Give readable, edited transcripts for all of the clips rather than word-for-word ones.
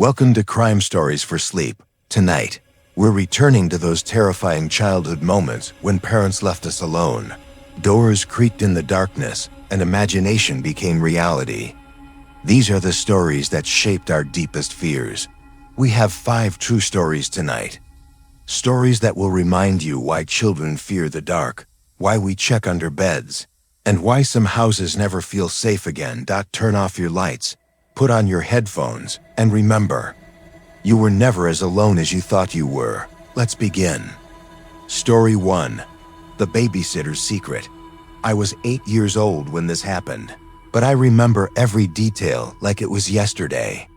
Welcome to Crime Stories for Sleep. Tonight, we're returning to those terrifying childhood moments when parents left us alone. Doors creaked in the darkness, and imagination became reality. These are the stories that shaped our deepest fears. We have 5 true stories tonight. Stories that will remind you why children fear the dark, why we check under beds, and why some houses never feel safe again. Turn off your lights, put on your headphones, and remember, you were never as alone as you thought you were. Let's begin. Story 1. The Babysitter's Secret. I was 8 years old when this happened, but I remember every detail like it was yesterday.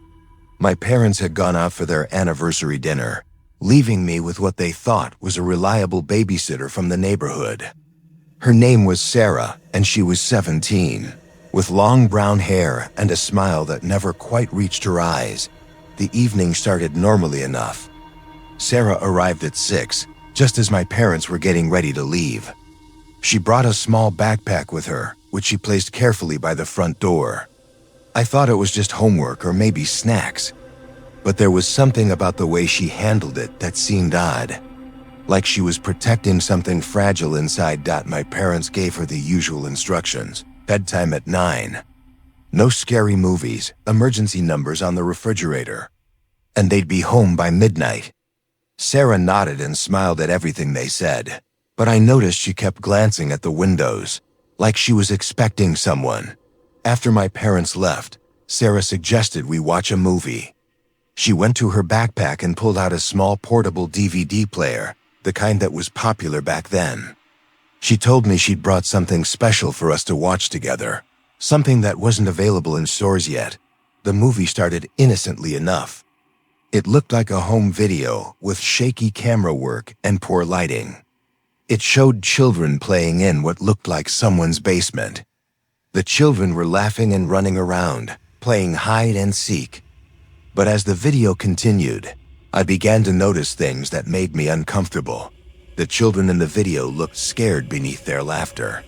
My parents had gone out for their anniversary dinner, leaving me with what they thought was a reliable babysitter from the neighborhood. Her name was Sarah, and she was 17. With long brown hair and a smile that never quite reached her eyes, the evening started normally enough. Sarah arrived at 6, just as my parents were getting ready to leave. She brought a small backpack with her, which she placed carefully by the front door. I thought it was just homework or maybe snacks, but there was something about the way she handled it that seemed odd, like she was protecting something fragile inside. My parents gave her the usual instructions. Bedtime at 9. No scary movies, emergency numbers on the refrigerator, and they'd be home by midnight. Sarah nodded and smiled at everything they said, but I noticed she kept glancing at the windows, like she was expecting someone. After my parents left, Sarah suggested we watch a movie. She went to her backpack and pulled out a small portable DVD player, the kind that was popular back then. She told me she'd brought something special for us to watch together, something that wasn't available in stores yet. The movie started innocently enough. It looked like a home video with shaky camera work and poor lighting. It showed children playing in what looked like someone's basement. The children were laughing and running around, playing hide and seek. But as the video continued, I began to notice things that made me uncomfortable. The children in the video looked scared beneath their laughter.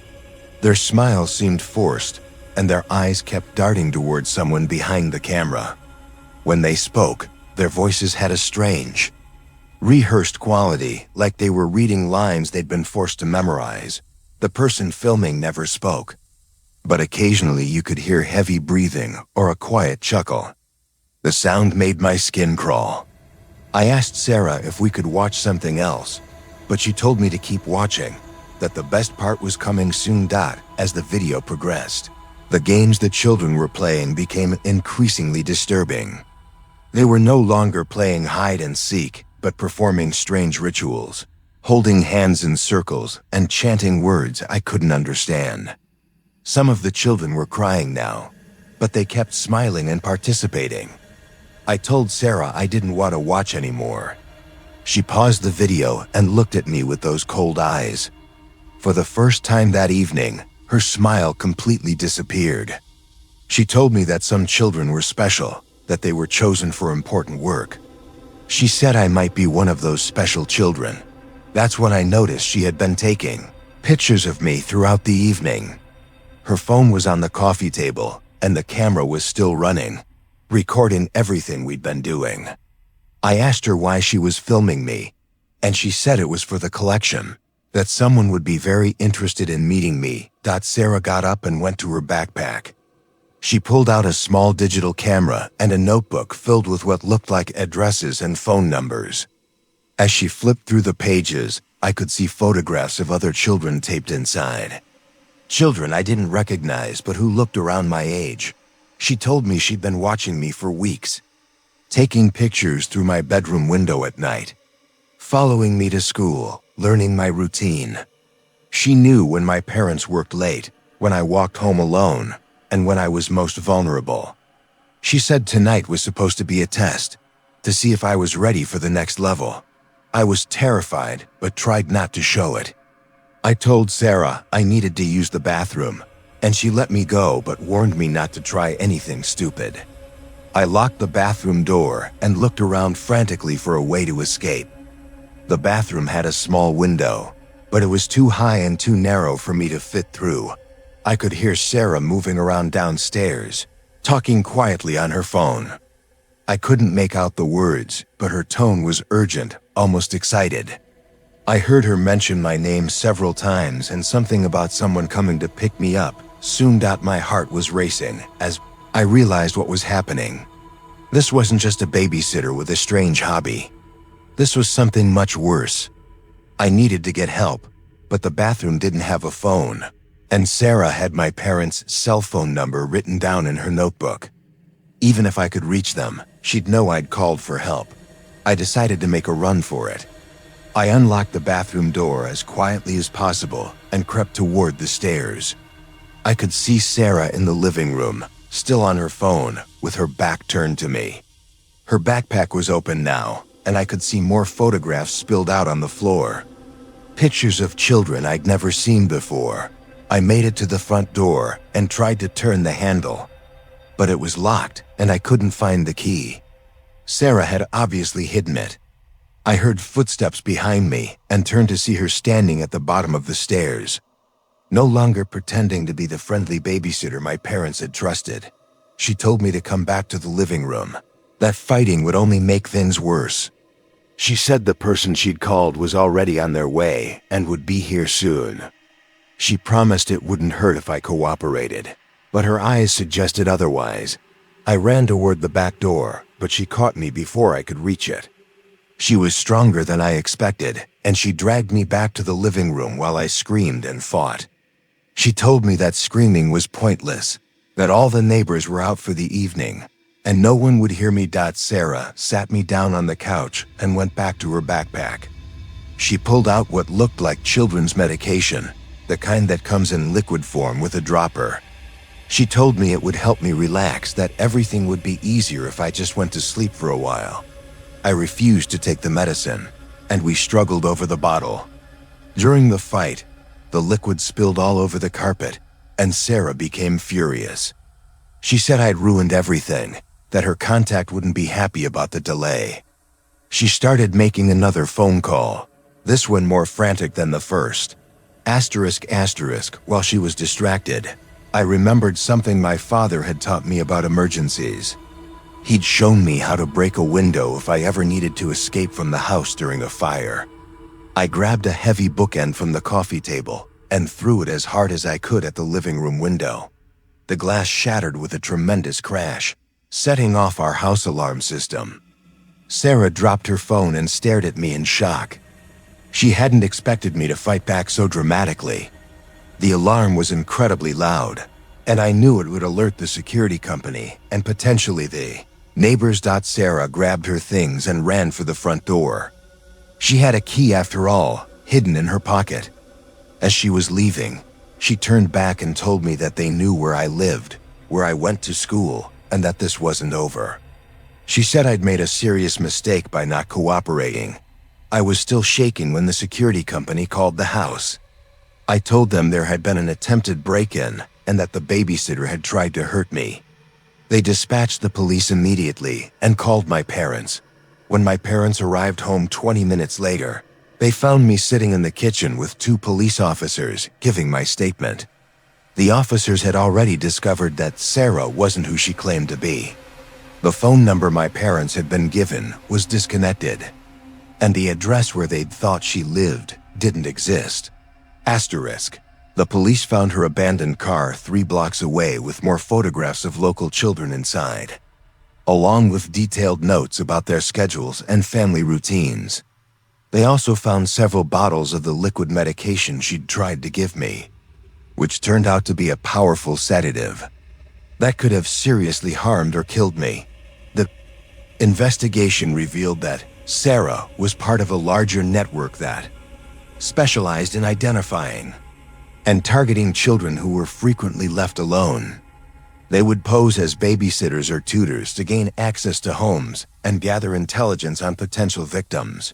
Their smiles seemed forced, and their eyes kept darting towards someone behind the camera. When they spoke, their voices had a strange, rehearsed quality, like they were reading lines they'd been forced to memorize. The person filming never spoke, but occasionally you could hear heavy breathing or a quiet chuckle. The sound made my skin crawl. I asked Sarah if we could watch something else, but she told me to keep watching, that the best part was coming soon. As the video progressed, the games the children were playing became increasingly disturbing. They were no longer playing hide and seek, but performing strange rituals, holding hands in circles and chanting words I couldn't understand. Some of the children were crying now, but they kept smiling and participating. I told Sarah I didn't want to watch anymore. She paused the video and looked at me with those cold eyes. For the first time that evening, her smile completely disappeared. She told me that some children were special, that they were chosen for important work. She said I might be one of those special children. That's when I noticed she had been taking pictures of me throughout the evening. Her phone was on the coffee table, and the camera was still running, recording everything we'd been doing. I asked her why she was filming me, and she said it was for the collection, that someone would be very interested in meeting me. Sarah got up and went to her backpack. She pulled out a small digital camera and a notebook filled with what looked like addresses and phone numbers. As she flipped through the pages, I could see photographs of other children taped inside. Children I didn't recognize but who looked around my age. She told me she'd been watching me for weeks, taking pictures through my bedroom window at night, following me to school, learning my routine. She knew when my parents worked late, when I walked home alone, and when I was most vulnerable. She said tonight was supposed to be a test, to see if I was ready for the next level. I was terrified, but tried not to show it. I told Sarah I needed to use the bathroom, and she let me go but warned me not to try anything stupid. I locked the bathroom door and looked around frantically for a way to escape. The bathroom had a small window, but it was too high and too narrow for me to fit through. I could hear Sarah moving around downstairs, talking quietly on her phone. I couldn't make out the words, but her tone was urgent, almost excited. I heard her mention my name several times and something about someone coming to pick me up. Soon. My heart was racing as I realized what was happening. This wasn't just a babysitter with a strange hobby. This was something much worse. I needed to get help, but the bathroom didn't have a phone, and Sarah had my parents' cell phone number written down in her notebook. Even if I could reach them, she'd know I'd called for help. I decided to make a run for it. I unlocked the bathroom door as quietly as possible and crept toward the stairs. I could see Sarah in the living room, still on her phone, with her back turned to me. Her backpack was open now, and I could see more photographs spilled out on the floor. Pictures of children I'd never seen before. I made it to the front door and tried to turn the handle, but it was locked and I couldn't find the key. Sarah had obviously hidden it. I heard footsteps behind me and turned to see her standing at the bottom of the stairs, no longer pretending to be the friendly babysitter my parents had trusted. She told me to come back to the living room, that fighting would only make things worse. She said the person she'd called was already on their way and would be here soon. She promised it wouldn't hurt if I cooperated, but her eyes suggested otherwise. I ran toward the back door, but she caught me before I could reach it. She was stronger than I expected, and she dragged me back to the living room while I screamed and fought. She told me that screaming was pointless, that all the neighbors were out for the evening, and no one would hear me. Sarah sat me down on the couch and went back to her backpack. She pulled out what looked like children's medication, the kind that comes in liquid form with a dropper. She told me it would help me relax, that everything would be easier if I just went to sleep for a while. I refused to take the medicine, and we struggled over the bottle. During the fight, the liquid spilled all over the carpet, and Sarah became furious. She said I'd ruined everything, that her contact wouldn't be happy about the delay. She started making another phone call, this one more frantic than the first. While she was distracted, I remembered something my father had taught me about emergencies. He'd shown me how to break a window if I ever needed to escape from the house during a fire. I grabbed a heavy bookend from the coffee table and threw it as hard as I could at the living room window. The glass shattered with a tremendous crash, setting off our house alarm system. Sarah dropped her phone and stared at me in shock. She hadn't expected me to fight back so dramatically. The alarm was incredibly loud, and I knew it would alert the security company and potentially the neighbors. Sarah grabbed her things and ran for the front door. She had a key after all, hidden in her pocket. As she was leaving, she turned back and told me that they knew where I lived, where I went to school, and that this wasn't over. She said I'd made a serious mistake by not cooperating. I was still shaking when the security company called the house. I told them there had been an attempted break-in and that the babysitter had tried to hurt me. They dispatched the police immediately and called my parents. When my parents arrived home 20 minutes later, they found me sitting in the kitchen with 2 police officers giving my statement. The officers had already discovered that Sarah wasn't who she claimed to be. The phone number my parents had been given was disconnected, and the address where they'd thought she lived didn't exist. The police found her abandoned car 3 blocks away with more photographs of local children inside, along with detailed notes about their schedules and family routines. They also found several bottles of the liquid medication she'd tried to give me, which turned out to be a powerful sedative that could have seriously harmed or killed me. The investigation revealed that Sarah was part of a larger network that specialized in identifying and targeting children who were frequently left alone. They would pose as babysitters or tutors to gain access to homes and gather intelligence on potential victims.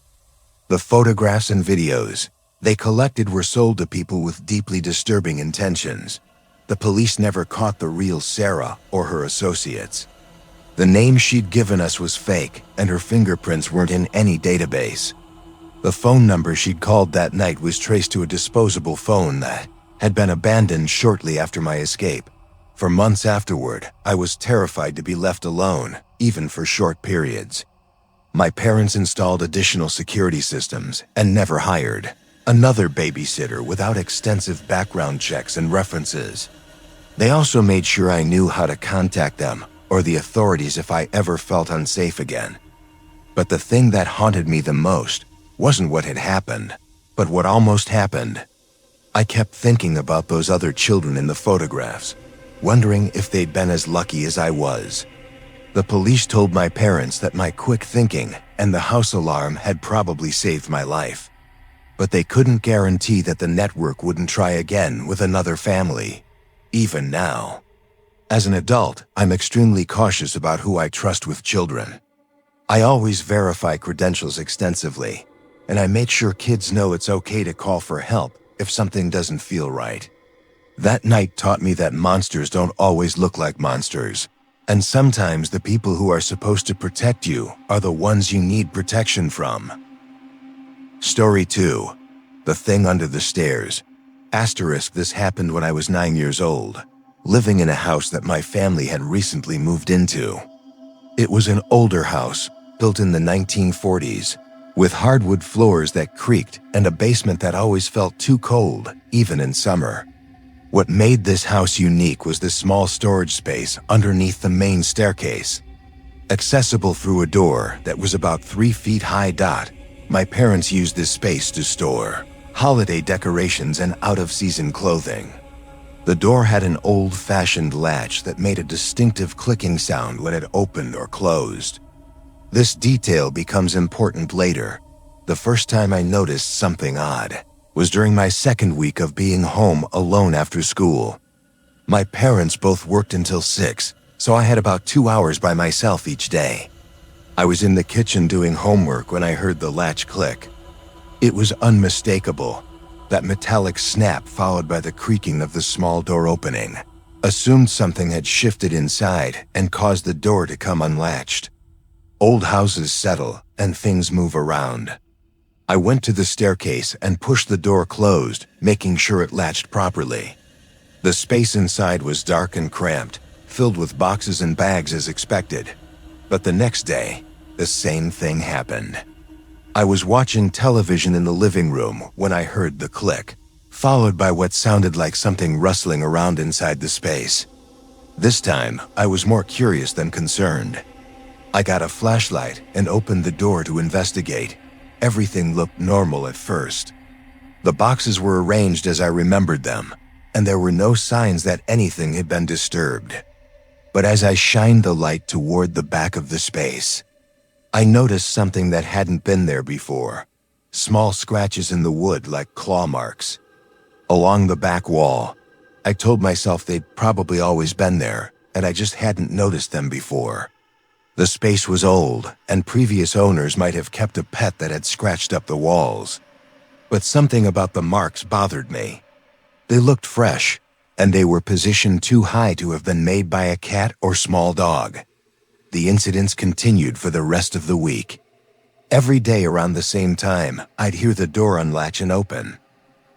The photographs and videos they collected were sold to people with deeply disturbing intentions. The police never caught the real Sarah or her associates. The name she'd given us was fake, and her fingerprints weren't in any database. The phone number she'd called that night was traced to a disposable phone that had been abandoned shortly after my escape. For months afterward, I was terrified to be left alone, even for short periods. My parents installed additional security systems and never hired another babysitter without extensive background checks and references. They also made sure I knew how to contact them or the authorities if I ever felt unsafe again. But the thing that haunted me the most wasn't what had happened, but what almost happened. I kept thinking about those other children in the photographs, wondering if they'd been as lucky as I was. The police told my parents that my quick thinking and the house alarm had probably saved my life, but they couldn't guarantee that the network wouldn't try again with another family, even now. As an adult, I'm extremely cautious about who I trust with children. I always verify credentials extensively, and I make sure kids know it's okay to call for help if something doesn't feel right. That night taught me that monsters don't always look like monsters, and sometimes the people who are supposed to protect you are the ones you need protection from. Story 2. The Thing Under the Stairs. This happened when I was 9 years old, living in a house that my family had recently moved into. It was an older house, built in the 1940s, with hardwood floors that creaked and a basement that always felt too cold, even in summer. What made this house unique was the small storage space underneath the main staircase. Accessible through a door that was about 3 feet high. My parents used this space to store holiday decorations and out-of-season clothing. The door had an old-fashioned latch that made a distinctive clicking sound when it opened or closed. This detail becomes important later. The first time I noticed something odd was during my second week of being home alone after school. My parents both worked until 6, so I had about 2 hours by myself each day. I was in the kitchen doing homework when I heard the latch click. It was unmistakable. That metallic snap followed by the creaking of the small door opening. Assumed something had shifted inside and caused the door to come unlatched. Old houses settle and things move around. I went to the staircase and pushed the door closed, making sure it latched properly. The space inside was dark and cramped, filled with boxes and bags as expected. But the next day, the same thing happened. I was watching television in the living room when I heard the click, followed by what sounded like something rustling around inside the space. This time, I was more curious than concerned. I got a flashlight and opened the door to investigate. Everything looked normal at first. The boxes were arranged as I remembered them, and there were no signs that anything had been disturbed. But as I shined the light toward the back of the space, I noticed something that hadn't been there before. Small scratches in the wood like claw marks. Along the back wall, I told myself they'd probably always been there, and I just hadn't noticed them before. The space was old, and previous owners might have kept a pet that had scratched up the walls. But something about the marks bothered me. They looked fresh, and they were positioned too high to have been made by a cat or small dog. The incidents continued for the rest of the week. Every day around the same time, I'd hear the door unlatch and open.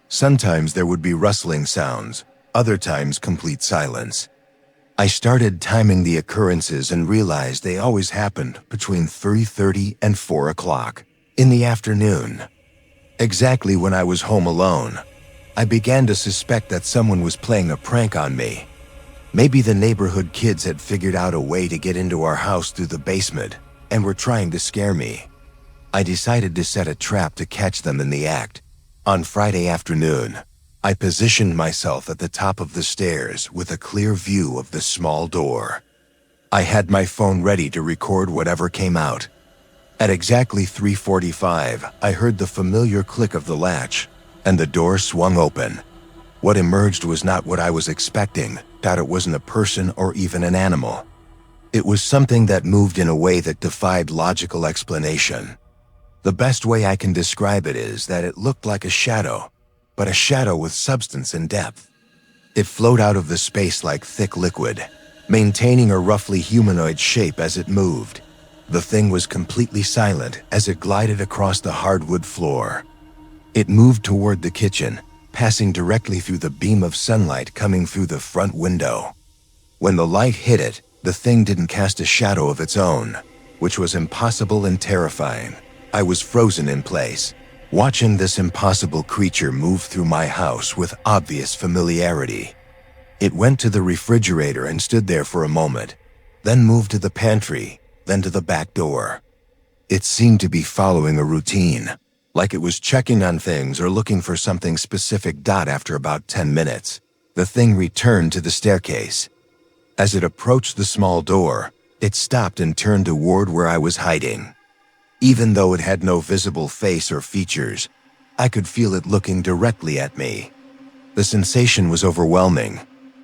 Sometimes there would be rustling sounds, other times complete silence. I started timing the occurrences and realized they always happened between 3:30 and 4 o'clock in the afternoon. Exactly when I was home alone, I began to suspect that someone was playing a prank on me. Maybe the neighborhood kids had figured out a way to get into our house through the basement and were trying to scare me. I decided to set a trap to catch them in the act. On Friday afternoon, I positioned myself at the top of the stairs with a clear view of the small door. I had my phone ready to record whatever came out. At exactly 3:45, I heard the familiar click of the latch, and the door swung open. What emerged was not what I was expecting. That it wasn't a person or even an animal. It was something that moved in a way that defied logical explanation. The best way I can describe it is that it looked like a shadow, but a shadow with substance and depth. It flowed out of the space like thick liquid, maintaining a roughly humanoid shape as it moved. The thing was completely silent as it glided across the hardwood floor. It moved toward the kitchen, passing directly through the beam of sunlight coming through the front window. When the light hit it, the thing didn't cast a shadow of its own, which was impossible and terrifying. I was frozen in place, watching this impossible creature move through my house with obvious familiarity. It went to the refrigerator and stood there for a moment, then moved to the pantry, then to the back door. It seemed to be following a routine, like it was checking on things or looking for something specific. After about 10 minutes, the thing returned to the staircase. As it approached the small door, it stopped and turned toward where I was hiding. Even though it had no visible face or features, I could feel it looking directly at me. The sensation was overwhelming,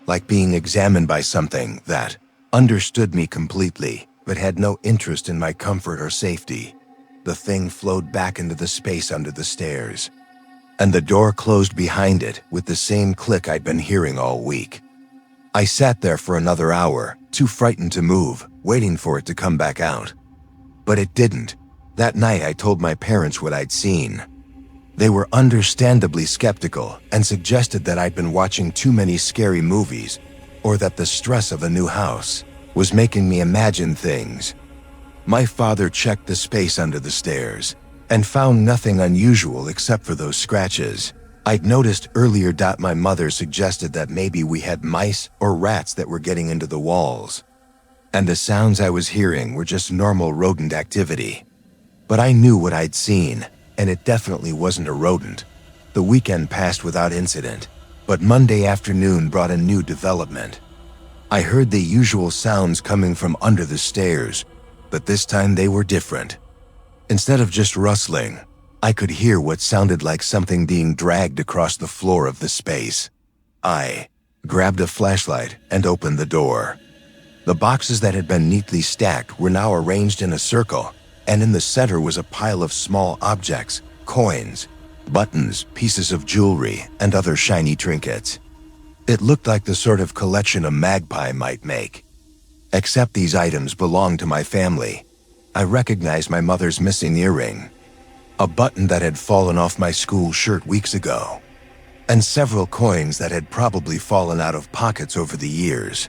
like being examined by something that understood me completely, but had no interest in my comfort or safety. The thing flowed back into the space under the stairs, and the door closed behind it with the same click I'd been hearing all week. I sat there for another hour, too frightened to move, waiting for it to come back out. But it didn't. That night I told my parents what I'd seen. They were understandably skeptical and suggested that I'd been watching too many scary movies, or that the stress of a new house was making me imagine things. My father checked the space under the stairs and found nothing unusual except for those scratches I'd noticed earlier. My mother suggested that maybe we had mice or rats that were getting into the walls, and the sounds I was hearing were just normal rodent activity. But I knew what I'd seen, and it definitely wasn't a rodent. The weekend passed without incident, but Monday afternoon brought a new development. I heard the usual sounds coming from under the stairs, but this time they were different. Instead of just rustling, I could hear what sounded like something being dragged across the floor of the space. I grabbed a flashlight and opened the door. The boxes that had been neatly stacked were now arranged in a circle, and in the center was a pile of small objects, coins, buttons, pieces of jewelry, and other shiny trinkets. It looked like the sort of collection a magpie might make. Except these items belonged to my family. I recognized my mother's missing earring, a button that had fallen off my school shirt weeks ago, and several coins that had probably fallen out of pockets over the years.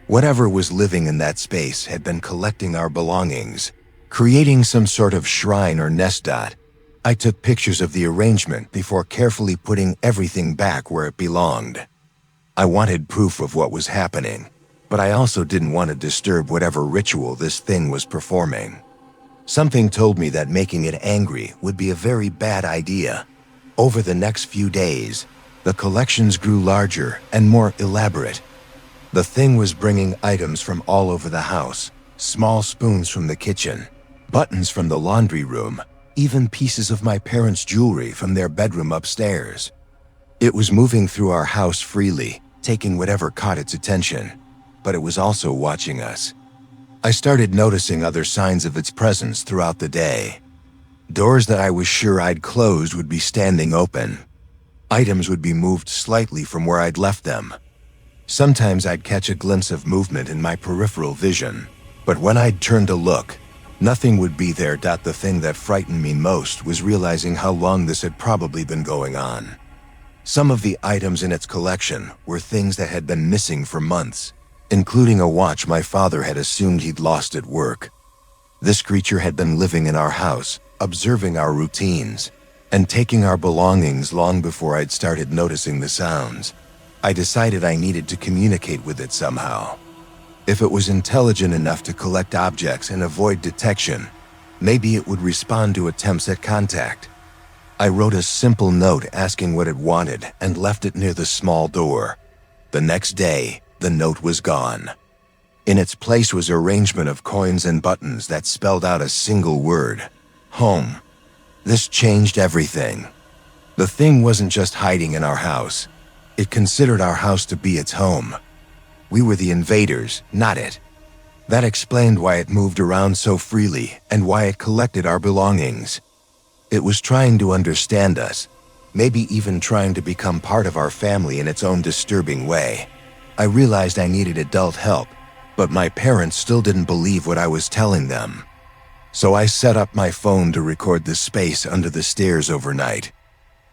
Whatever was living in that space had been collecting our belongings, creating some sort of shrine or nest. I took pictures of the arrangement before carefully putting everything back where it belonged. I wanted proof of what was happening, but I also didn't want to disturb whatever ritual this thing was performing. Something told me that making it angry would be a very bad idea. Over the next few days, the collections grew larger and more elaborate. The thing was bringing items from all over the house, small spoons from the kitchen, buttons from the laundry room, even pieces of my parents' jewelry from their bedroom upstairs. It was moving through our house freely, taking whatever caught its attention, but it was also watching us. I started noticing other signs of its presence throughout the day. Doors that I was sure I'd closed would be standing open. Items would be moved slightly from where I'd left them. Sometimes I'd catch a glimpse of movement in my peripheral vision, but when I'd turn to look, nothing would be there. The thing that frightened me most was realizing how long this had probably been going on. Some of the items in its collection were things that had been missing for months, including a watch my father had assumed he'd lost at work. This creature had been living in our house, observing our routines, and taking our belongings long before I'd started noticing the sounds. I decided I needed to communicate with it somehow. If it was intelligent enough to collect objects and avoid detection, maybe it would respond to attempts at contact. I wrote a simple note asking what it wanted and left it near the small door. The next day, the note was gone. In its place was an arrangement of coins and buttons that spelled out a single word: home. This changed everything. The thing wasn't just hiding in our house. It considered our house to be its home. We were the invaders, not it. That explained why it moved around so freely and why it collected our belongings. It was trying to understand us, maybe even trying to become part of our family in its own disturbing way. I realized I needed adult help, but my parents still didn't believe what I was telling them. So I set up my phone to record the space under the stairs overnight.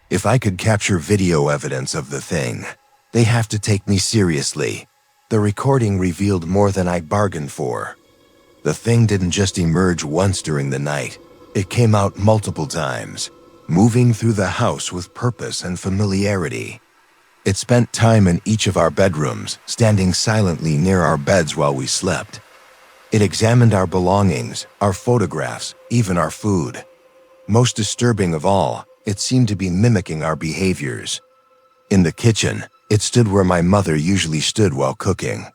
If I could capture video evidence of the thing, they have to take me seriously. The recording revealed more than I bargained for. The thing didn't just emerge once during the night. It came out multiple times, moving through the house with purpose and familiarity. It spent time in each of our bedrooms, standing silently near our beds while we slept. It examined our belongings, our photographs, even our food. Most disturbing of all, it seemed to be mimicking our behaviors. In the kitchen, it stood where my mother usually stood while cooking.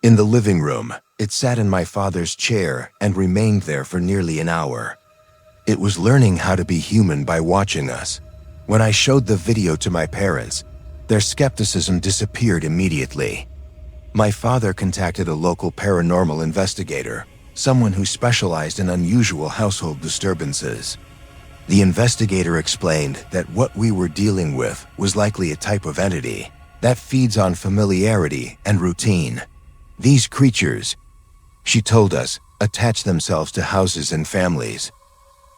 In the living room, it sat in my father's chair and remained there for nearly an hour. It was learning how to be human by watching us. When I showed the video to my parents, their skepticism disappeared immediately. My father contacted a local paranormal investigator, someone who specialized in unusual household disturbances. The investigator explained that what we were dealing with was likely a type of entity that feeds on familiarity and routine. These creatures, she told us, attach themselves to houses and families,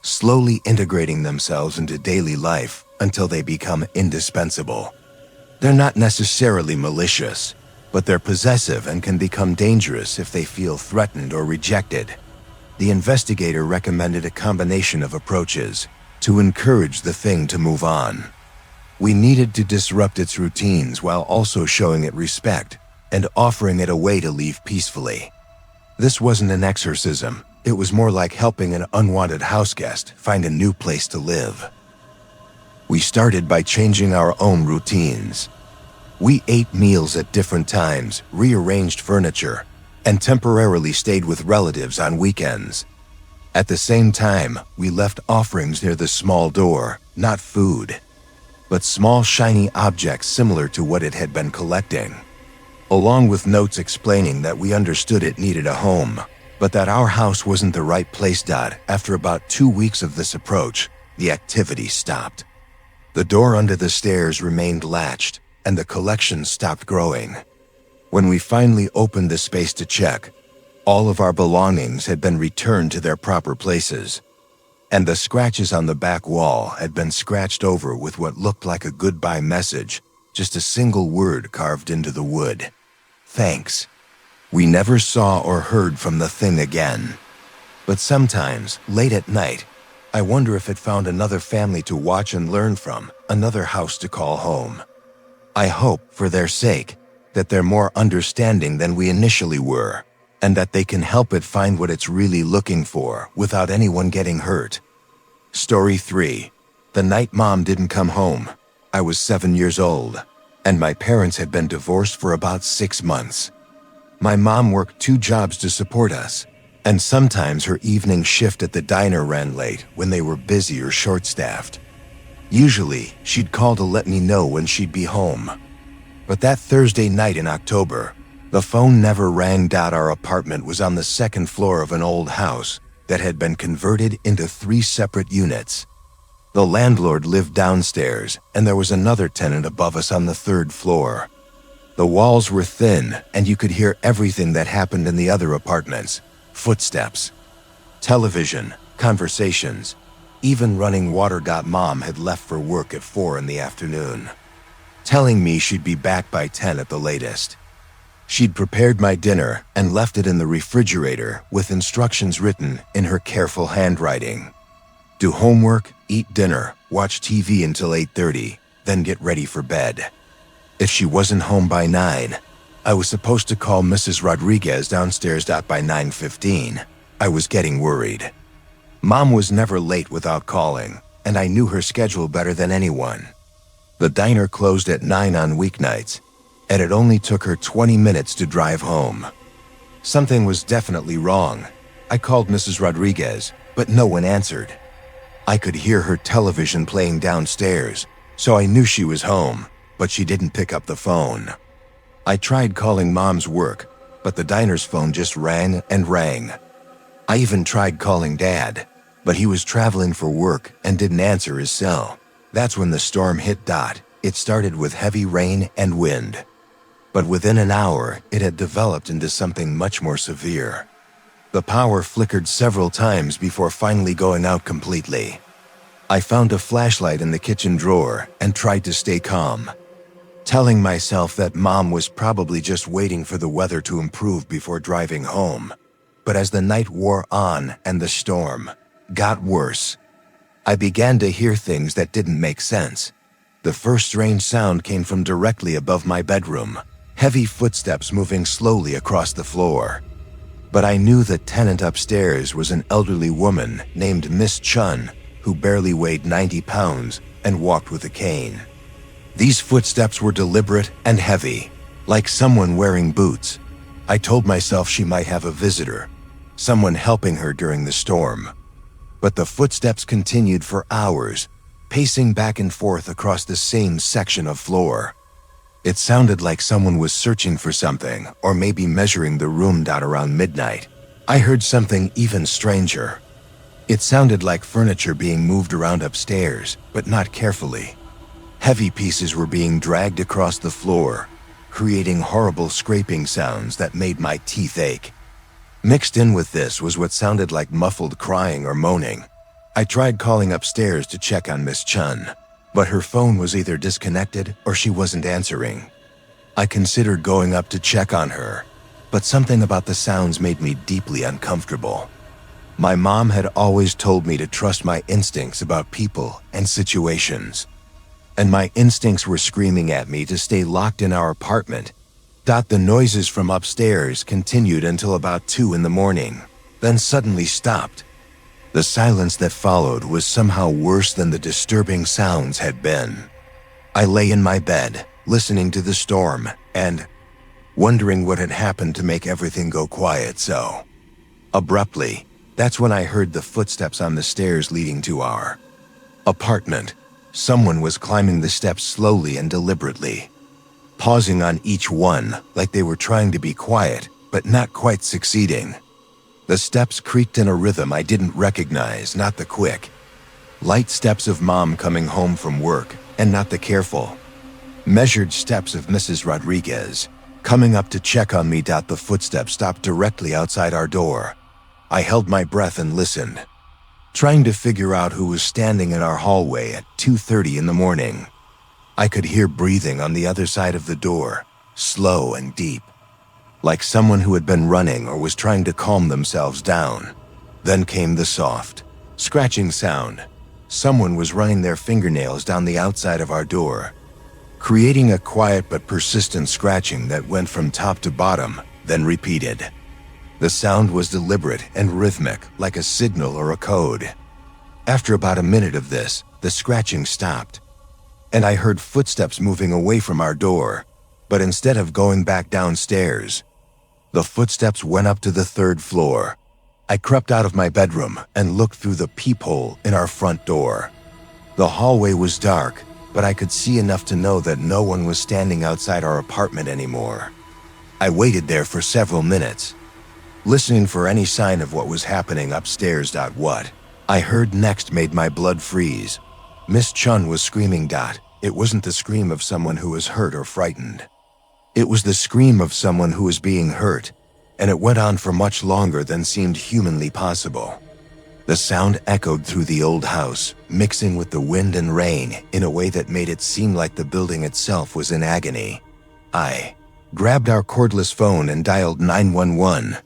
slowly integrating themselves into daily life until they become indispensable. They're not necessarily malicious, but they're possessive and can become dangerous if they feel threatened or rejected. The investigator recommended a combination of approaches to encourage the thing to move on. We needed to disrupt its routines while also showing it respect and offering it a way to leave peacefully. This wasn't an exorcism. It was more like helping an unwanted house guest find a new place to live. We started by changing our own routines. We ate meals at different times, rearranged furniture, and temporarily stayed with relatives on weekends. At the same time, we left offerings near the small door, not food, but small shiny objects similar to what it had been collecting, along with notes explaining that we understood it needed a home, but that our house wasn't the right place. After about 2 weeks of this approach, the activity stopped. The door under the stairs remained latched, and the collection stopped growing. When we finally opened the space to check, all of our belongings had been returned to their proper places, and the scratches on the back wall had been scratched over with what looked like a goodbye message, just a single word carved into the wood: "Thanks." We never saw or heard from the thing again. But sometimes, late at night, I wonder if it found another family to watch and learn from, another house to call home. I hope, for their sake, that they're more understanding than we initially were, and that they can help it find what it's really looking for without anyone getting hurt. Story 3. The night Mom didn't come home. I was 7 years old, and my parents had been divorced for about 6 months. My mom worked 2 jobs to support us, and sometimes her evening shift at the diner ran late when they were busy or short-staffed. Usually, she'd call to let me know when she'd be home. But that Thursday night in October, the phone never rang. Our apartment was on the 2nd floor of an old house that had been converted into 3 separate units. The landlord lived downstairs, and there was another tenant above us on the 3rd floor. The walls were thin, and you could hear everything that happened in the other apartments: footsteps, television, conversations, even running water. Mom had left for work at 4 in the afternoon, telling me she'd be back by 10 at the latest. She'd prepared my dinner and left it in the refrigerator with instructions written in her careful handwriting: do homework, eat dinner, watch TV until 8:30, then get ready for bed. If she wasn't home by 9, I was supposed to call Mrs. Rodriguez downstairs. By 9:15, I was getting worried. Mom was never late without calling, and I knew her schedule better than anyone. The diner closed at 9 on weeknights, and it only took her 20 minutes to drive home. Something was definitely wrong. I called Mrs. Rodriguez, but no one answered. I could hear her television playing downstairs, so I knew she was home, but she didn't pick up the phone. I tried calling Mom's work, but the diner's phone just rang and rang. I even tried calling Dad, but he was traveling for work and didn't answer his cell. That's when the storm hit. It started with heavy rain and wind, but within an hour, it had developed into something much more severe. The power flickered several times before finally going out completely. I found a flashlight in the kitchen drawer and tried to stay calm. telling myself that Mom was probably just waiting for the weather to improve before driving home. But as the night wore on and the storm got worse, I began to hear things that didn't make sense. The first strange sound came from directly above my bedroom, heavy footsteps moving slowly across the floor. But I knew the tenant upstairs was an elderly woman named Miss Chun, who barely weighed 90 pounds and walked with a cane. These footsteps were deliberate and heavy, like someone wearing boots. I told myself she might have a visitor, someone helping her during the storm. But the footsteps continued for hours, pacing back and forth across the same section of floor. It sounded like someone was searching for something, or maybe measuring the room down around midnight. I heard something even stranger. It sounded like furniture being moved around upstairs, but not carefully. Heavy pieces were being dragged across the floor, creating horrible scraping sounds that made my teeth ache. Mixed in with this was what sounded like muffled crying or moaning. I tried calling upstairs to check on Miss Chun, but her phone was either disconnected or she wasn't answering. I considered going up to check on her, but something about the sounds made me deeply uncomfortable. My mom had always told me to trust my instincts about people and situations, and my instincts were screaming at me to stay locked in our apartment. The noises from upstairs continued until about 2 in the morning, then suddenly stopped. The silence that followed was somehow worse than the disturbing sounds had been. I lay in my bed, listening to the storm, and wondering what had happened to make everything go quiet so abruptly. That's when I heard the footsteps on the stairs leading to our apartment. Someone was climbing the steps slowly and deliberately, pausing on each one like they were trying to be quiet, but not quite succeeding. The steps creaked in a rhythm I didn't recognize, not the quick, light steps of Mom coming home from work, and not the careful, measured steps of Mrs. Rodriguez coming up to check on me. The footsteps stopped directly outside our door. I held my breath and listened, trying to figure out who was standing in our hallway at 2:30 in the morning. I could hear breathing on the other side of the door, slow and deep, like someone who had been running or was trying to calm themselves down. Then came the soft, scratching sound. Someone was running their fingernails down the outside of our door, creating a quiet but persistent scratching that went from top to bottom, then repeated. The sound was deliberate and rhythmic, like a signal or a code. After about a minute of this, the scratching stopped, and I heard footsteps moving away from our door, but instead of going back downstairs, the footsteps went up to the 3rd floor. I crept out of my bedroom and looked through the peephole in our front door. The hallway was dark, but I could see enough to know that no one was standing outside our apartment anymore. I waited there for several minutes, listening for any sign of what was happening upstairs. What I heard next made my blood freeze. Miss Chun was screaming. It wasn't the scream of someone who was hurt or frightened. It was the scream of someone who was being hurt, and it went on for much longer than seemed humanly possible. The sound echoed through the old house, mixing with the wind and rain in a way that made it seem like the building itself was in agony. I grabbed our cordless phone and dialed 911,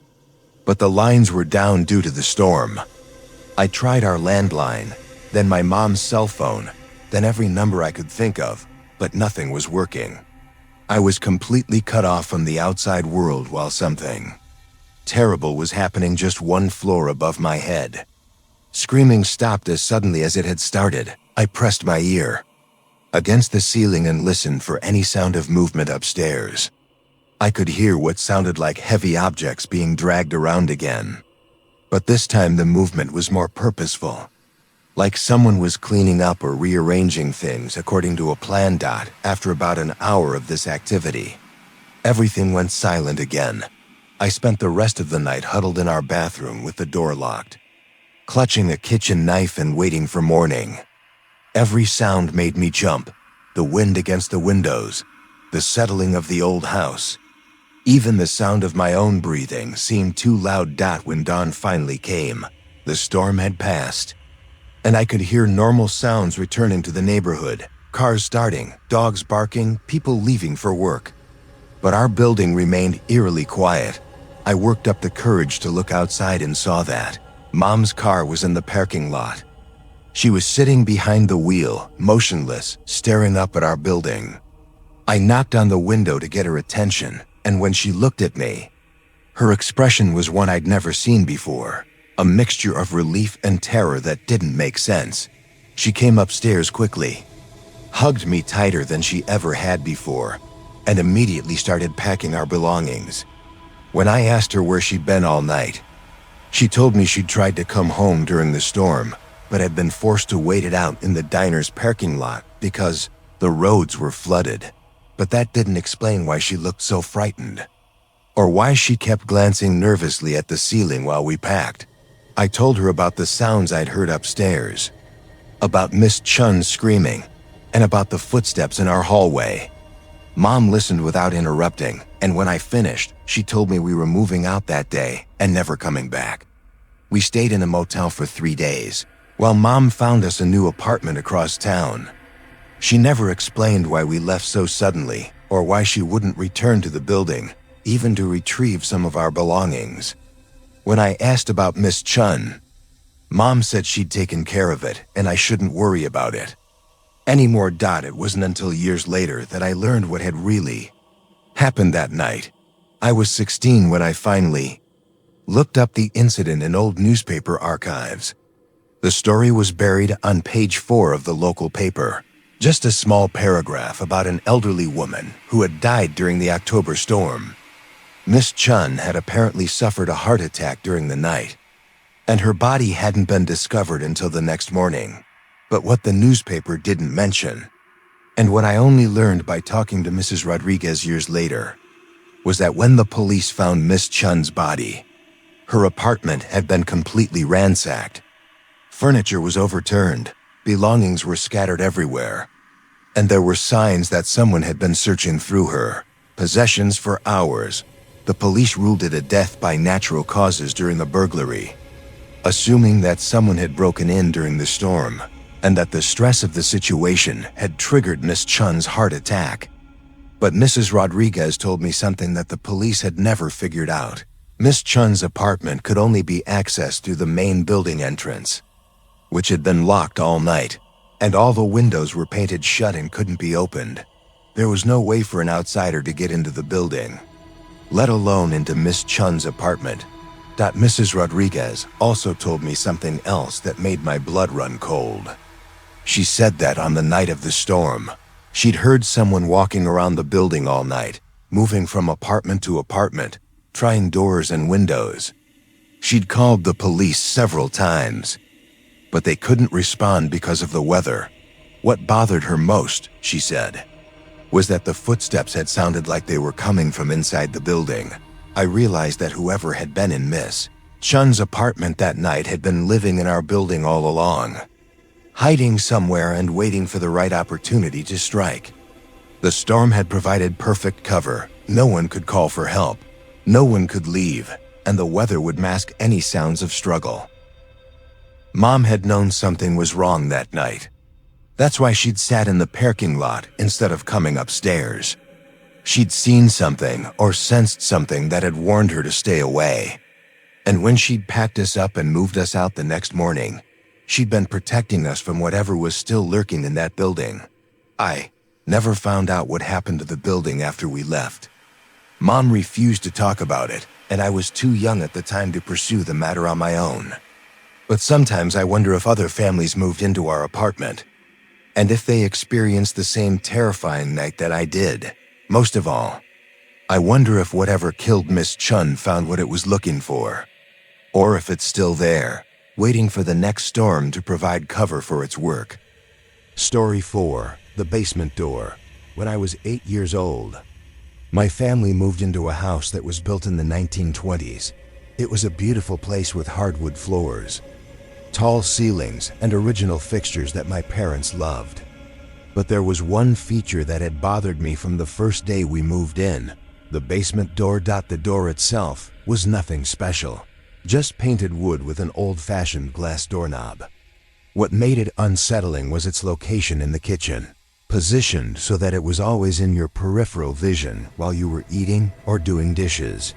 but the lines were down due to the storm. I tried our landline, then my mom's cell phone, then every number I could think of, but nothing was working. I was completely cut off from the outside world while something terrible was happening just 1 floor above my head. Screaming stopped as suddenly as it had started. I pressed my ear against the ceiling and listened for any sound of movement upstairs. I could hear what sounded like heavy objects being dragged around again, but this time the movement was more purposeful, like someone was cleaning up or rearranging things according to a plan. After about an hour of this activity, everything went silent again. I spent the rest of the night huddled in our bathroom with the door locked, clutching a kitchen knife and waiting for morning. Every sound made me jump: the wind against the windows, the settling of the old house. Even the sound of my own breathing seemed too loud. When dawn finally came, the storm had passed, and I could hear normal sounds returning to the neighborhood. Cars starting, dogs barking, people leaving for work. But our building remained eerily quiet. I worked up the courage to look outside and saw that Mom's car was in the parking lot. She was sitting behind the wheel, motionless, staring up at our building. I knocked on the window to get her attention, and when she looked at me, her expression was one I'd never seen before, a mixture of relief and terror that didn't make sense. She came upstairs quickly, hugged me tighter than she ever had before, and immediately started packing our belongings. When I asked her where she'd been all night, she told me she'd tried to come home during the storm, but had been forced to wait it out in the diner's parking lot because the roads were flooded. But that didn't explain why she looked so frightened, or why she kept glancing nervously at the ceiling while we packed. I told her about the sounds I'd heard upstairs, about Miss Chun screaming, and about the footsteps in our hallway. Mom listened without interrupting, and when I finished, she told me we were moving out that day and never coming back. We stayed in a motel for 3 days, while Mom found us a new apartment across town. She never explained why we left so suddenly, or why she wouldn't return to the building, even to retrieve some of our belongings. When I asked about Miss Chun, Mom said she'd taken care of it and I shouldn't worry about it. Anymore. It wasn't until years later that I learned what had really happened that night. I was 16 when I finally looked up the incident in old newspaper archives. The story was buried on page 4 of the local paper. Just a small paragraph about an elderly woman who had died during the October storm. Miss Chun had apparently suffered a heart attack during the night, and her body hadn't been discovered until the next morning. But what the newspaper didn't mention, and what I only learned by talking to Mrs. Rodriguez years later, was that when the police found Miss Chun's body, her apartment had been completely ransacked. Furniture was overturned, belongings were scattered everywhere, and there were signs that someone had been searching through her possessions for hours. The police ruled it a death by natural causes during the burglary, assuming that someone had broken in during the storm, and that the stress of the situation had triggered Miss Chun's heart attack. But Mrs. Rodriguez told me something that the police had never figured out. Miss Chun's apartment could only be accessed through the main building entrance, which had been locked all night, and all the windows were painted shut and couldn't be opened. There was no way for an outsider to get into the building, let alone into Miss Chun's apartment. Mrs. Rodriguez also told me something else that made my blood run cold. She said that on the night of the storm, she'd heard someone walking around the building all night, moving from apartment to apartment, trying doors and windows. She'd called the police several times, but they couldn't respond because of the weather. What bothered her most, she said, was that the footsteps had sounded like they were coming from inside the building. I realized that whoever had been in Miss Chun's apartment that night had been living in our building all along, hiding somewhere and waiting for the right opportunity to strike. The storm had provided perfect cover. No one could call for help, no one could leave, and the weather would mask any sounds of struggle. Mom had known something was wrong that night. That's why she'd sat in the parking lot instead of coming upstairs. She'd seen something or sensed something that had warned her to stay away. And when she'd packed us up and moved us out the next morning, she'd been protecting us from whatever was still lurking in that building. I never found out what happened to the building after we left. Mom refused to talk about it, and I was too young at the time to pursue the matter on my own. But sometimes I wonder if other families moved into our apartment, and if they experienced the same terrifying night that I did. Most of all, I wonder if whatever killed Miss Chun found what it was looking for, or if it's still there, waiting for the next storm to provide cover for its work. Story 4. The Basement Door. When I was 8 years old, my family moved into a house that was built in the 1920s. It was a beautiful place with hardwood floors, tall ceilings, and original fixtures that my parents loved. But there was one feature that had bothered me from the first day we moved in. The basement door. The door itself was nothing special, just painted wood with an old-fashioned glass doorknob. What made it unsettling was its location in the kitchen. positioned so that it was always in your peripheral vision while you were eating or doing dishes.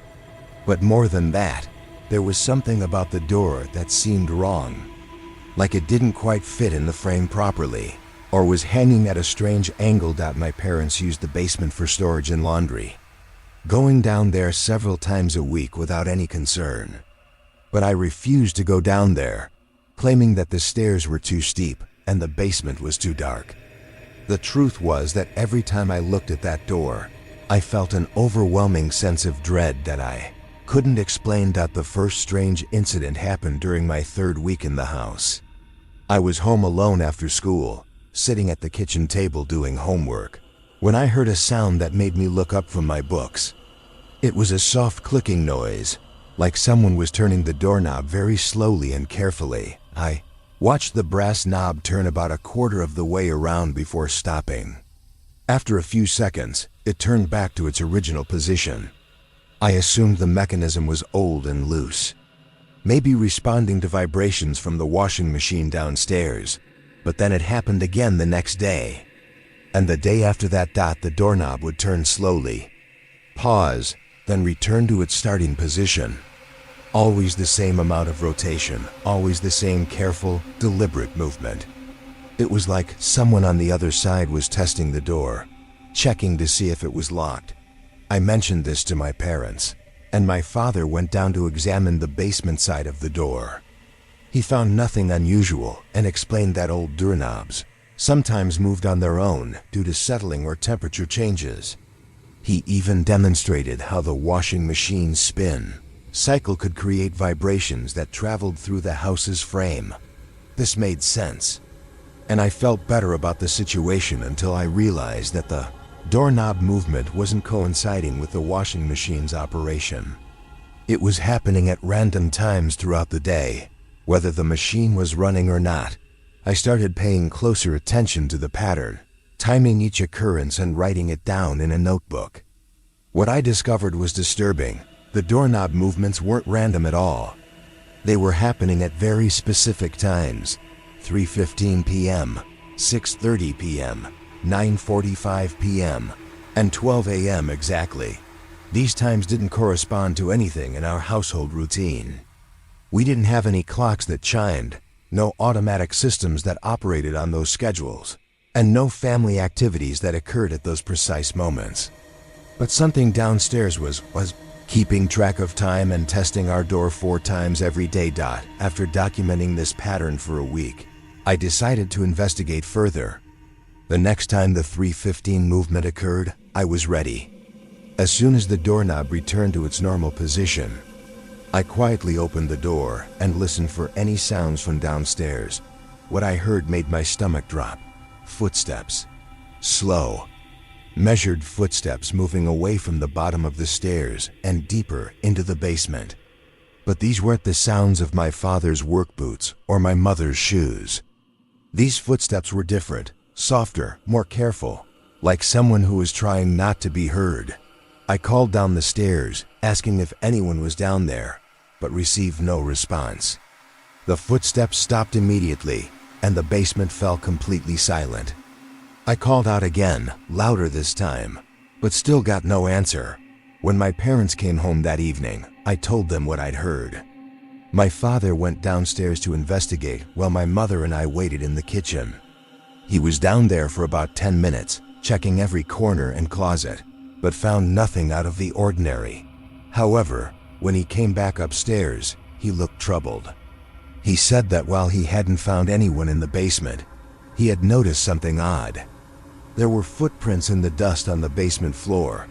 But more than that, there was something about the door that seemed wrong, like it didn't quite fit in the frame properly, or was hanging at a strange angle. My parents used the basement for storage and laundry, going down there several times a week without any concern. But I refused to go down there, claiming that the stairs were too steep and the basement was too dark. The truth was that every time I looked at that door, I felt an overwhelming sense of dread that I couldn't explain. The first strange incident happened during my third week in the house. I was home alone after school, sitting at the kitchen table doing homework, when I heard a sound that made me look up from my books. It was a soft clicking noise, like someone was turning the doorknob very slowly and carefully. I watched the brass knob turn about a quarter of the way around before stopping. After a few seconds, it turned back to its original position. I assumed the mechanism was old and loose, maybe responding to vibrations from the washing machine downstairs. But then it happened again the next day. And the day after that. The doorknob would turn slowly, pause, then return to its starting position. Always the same amount of rotation, always the same careful, deliberate movement. It was like someone on the other side was testing the door, checking to see if it was locked. I mentioned this to my parents, and my father went down to examine the basement side of the door. He found nothing unusual and explained that old doorknobs sometimes moved on their own due to settling or temperature changes. He even demonstrated how the washing machine's spin cycle could create vibrations that traveled through the house's frame. This made sense, and I felt better about the situation until I realized that the doorknob movement wasn't coinciding with the washing machine's operation. It was happening at random times throughout the day, whether the machine was running or not. I started paying closer attention to the pattern, timing each occurrence and writing it down in a notebook. What I discovered was disturbing. The doorknob movements weren't random at all. They were happening at very specific times: 3:15 p.m., 6:30 p.m., 9:45 p.m., and 12 a.m. exactly. These times didn't correspond to anything in our household routine. We didn't have any clocks that chimed, no automatic systems that operated on those schedules, and no family activities that occurred at those precise moments. But something downstairs was keeping track of time and testing our door 4 times every day. After documenting this pattern for a week, I decided to investigate further. The next time the 3:15 movement occurred, I was ready. As soon as the doorknob returned to its normal position, I quietly opened the door and listened for any sounds from downstairs. What I heard made my stomach drop. Footsteps. Slow, measured footsteps moving away from the bottom of the stairs and deeper into the basement. But these weren't the sounds of my father's work boots or my mother's shoes. These footsteps were different, softer, more careful, like someone who was trying not to be heard. I called down the stairs, asking if anyone was down there, but received no response. The footsteps stopped immediately, and the basement fell completely silent. I called out again, louder this time, but still got no answer. When my parents came home that evening, I told them what I'd heard. My father went downstairs to investigate while my mother and I waited in the kitchen. He was down there for about 10 minutes, checking every corner and closet, but found nothing out of the ordinary. However, when he came back upstairs, he looked troubled. He said that while he hadn't found anyone in the basement, he had noticed something odd. There were footprints in the dust on the basement floor,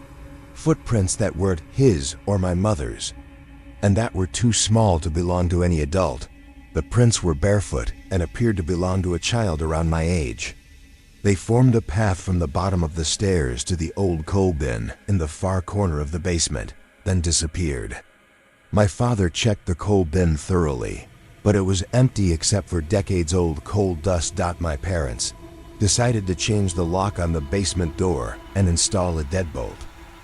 footprints that weren't his or my mother's, and that were too small to belong to any adult. The prints were barefoot and appeared to belong to a child around my age. They formed a path from the bottom of the stairs to the old coal bin in the far corner of the basement, then disappeared. My father checked the coal bin thoroughly, but it was empty except for decades-old coal dust. My parents decided to change the lock on the basement door and install a deadbolt,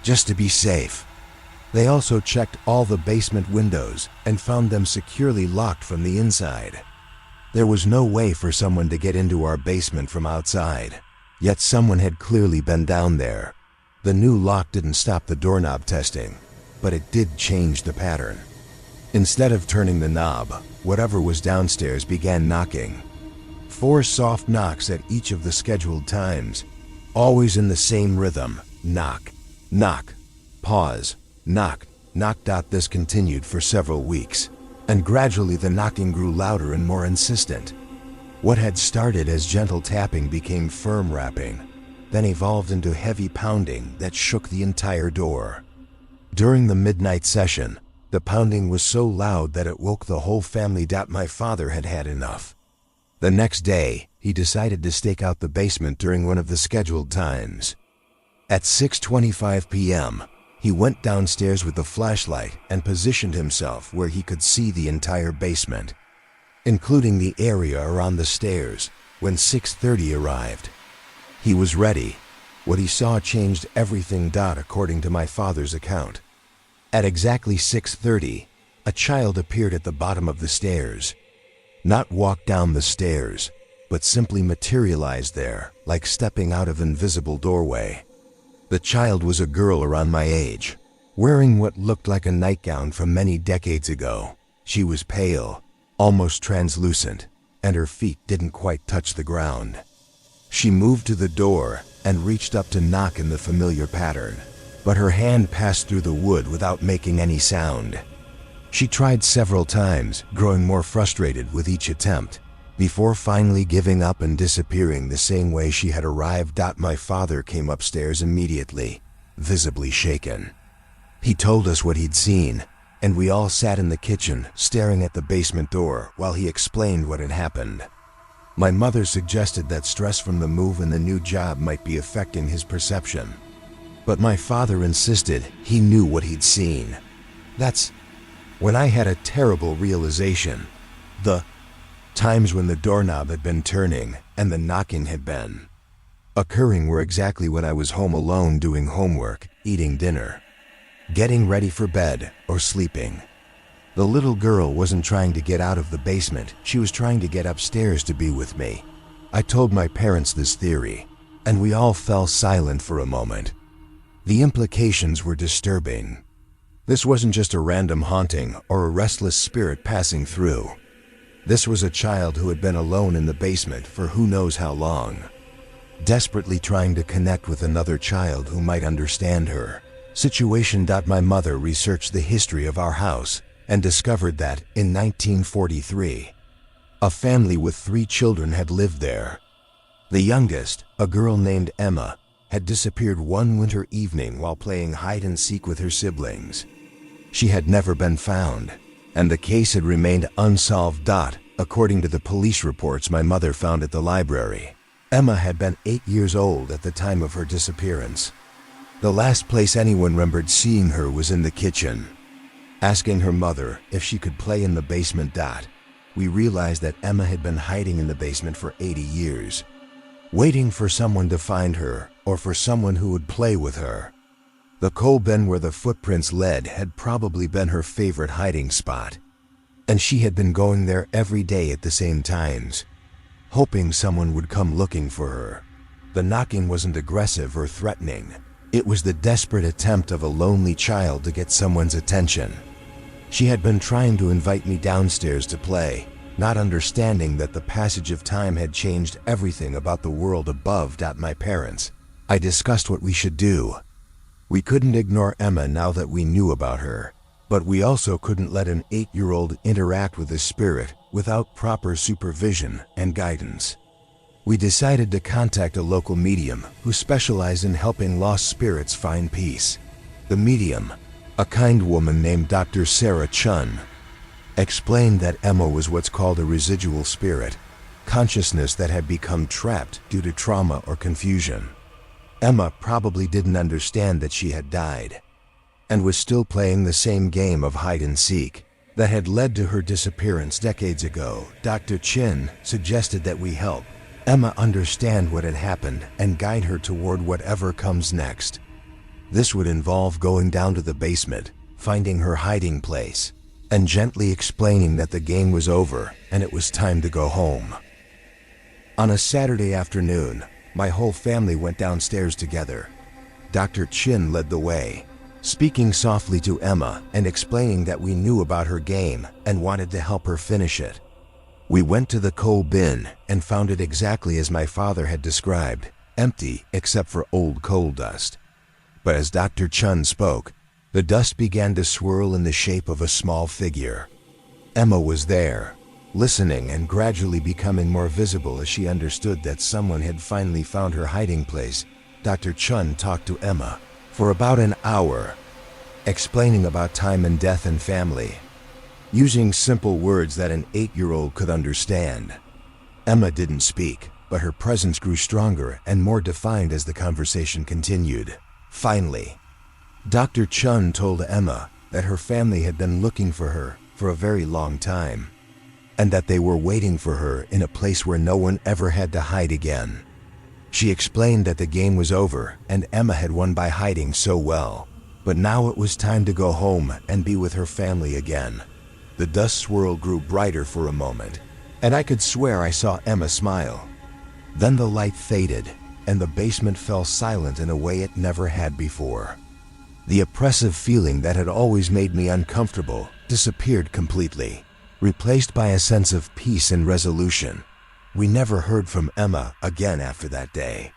just to be safe. They also checked all the basement windows and found them securely locked from the inside. There was no way for someone to get into our basement from outside. Yet someone had clearly been down there. The new lock didn't stop the doorknob testing, but it did change the pattern. Instead of turning the knob, whatever was downstairs began knocking. 4 soft knocks at each of the scheduled times, always in the same rhythm. Knock, knock, pause, knock, knock. This continued for several weeks, and gradually the knocking grew louder and more insistent. What had started as gentle tapping became firm rapping, then evolved into heavy pounding that shook the entire door. During the midnight session, the pounding was so loud that it woke the whole family. My father had had enough. The next day, he decided to stake out the basement during one of the scheduled times. At 6:25 p.m., he went downstairs with the flashlight and positioned himself where he could see the entire basement, including the area around the stairs. When 6:30 arrived, he was ready. What he saw changed everything. According to my father's account, at exactly 6:30, a child appeared at the bottom of the stairs. Not walked down the stairs, but simply materialized there, like stepping out of an invisible doorway. The child was a girl around my age, wearing what looked like a nightgown from many decades ago. She was pale, almost translucent, and her feet didn't quite touch the ground. She moved to the door and reached up to knock in the familiar pattern, but her hand passed through the wood without making any sound. She tried several times, growing more frustrated with each attempt, before finally giving up and disappearing the same way she had arrived. My father came upstairs immediately, visibly shaken. He told us what he'd seen, and we all sat in the kitchen staring at the basement door while he explained what had happened. My mother suggested that stress from the move and the new job might be affecting his perception, but my father insisted he knew what he'd seen. That's when I had a terrible realization. The times when the doorknob had been turning and the knocking had been occurring were exactly when I was home alone doing homework, eating dinner, getting ready for bed, or sleeping. The little girl wasn't trying to get out of the basement, she was trying to get upstairs to be with me. I told my parents this theory, and we all fell silent for a moment. The implications were disturbing. This wasn't just a random haunting or a restless spirit passing through. This was a child who had been alone in the basement for who knows how long, desperately trying to connect with another child who might understand her situation. My mother researched the history of our house and discovered that, in 1943, a family with 3 children had lived there. The youngest, a girl named Emma, had disappeared one winter evening while playing hide-and-seek with her siblings. She had never been found, and the case had remained unsolved. According to the police reports my mother found at the library, Emma had been 8 years old at the time of her disappearance. The last place anyone remembered seeing her was in the kitchen. Asking her mother if she could play in the basement. We realized that Emma had been hiding in the basement for 80 years, waiting for someone to find her or for someone who would play with her. The coal bin where the footprints led had probably been her favorite hiding spot, and she had been going there every day at the same times, hoping someone would come looking for her. The knocking wasn't aggressive or threatening. It was the desperate attempt of a lonely child to get someone's attention. She had been trying to invite me downstairs to play, not understanding that the passage of time had changed everything about the world above. My parents, I discussed what we should do. We couldn't ignore Emma now that we knew about her, but we also couldn't let an 8-year-old interact with a spirit without proper supervision and guidance. We decided to contact a local medium who specialized in helping lost spirits find peace. The medium, a kind woman named Dr. Sarah Chun, explained that Emma was what's called a residual spirit, consciousness that had become trapped due to trauma or confusion. Emma probably didn't understand that she had died, and was still playing the same game of hide-and-seek that had led to her disappearance decades ago. Dr. Chin suggested that we help Emma understand what had happened and guide her toward whatever comes next. This would involve going down to the basement, finding her hiding place, and gently explaining that the game was over and it was time to go home. On a Saturday afternoon, My whole family went downstairs together. Dr. Chin led the way, speaking softly to Emma and explaining that we knew about her game and wanted to help her finish it. We went to the coal bin and found it exactly as my father had described, empty except for old coal dust. But as Dr. Chun spoke, the dust began to swirl in the shape of a small figure. Emma was there, listening and gradually becoming more visible as she understood that someone had finally found her hiding place. Dr. Chun talked to Emma for about an hour, explaining about time and death and family, using simple words that an 8-year-old could understand. Emma didn't speak, but her presence grew stronger and more defined as the conversation continued. Finally, Dr. Chun told Emma that her family had been looking for her for a very long time, and that they were waiting for her in a place where no one ever had to hide again. She explained that the game was over and Emma had won by hiding so well, but now it was time to go home and be with her family again. The dust swirl grew brighter for a moment, and I could swear I saw Emma smile. Then the light faded, and the basement fell silent in a way it never had before. The oppressive feeling that had always made me uncomfortable disappeared completely, replaced by a sense of peace and resolution. We never heard from Emma again after that day.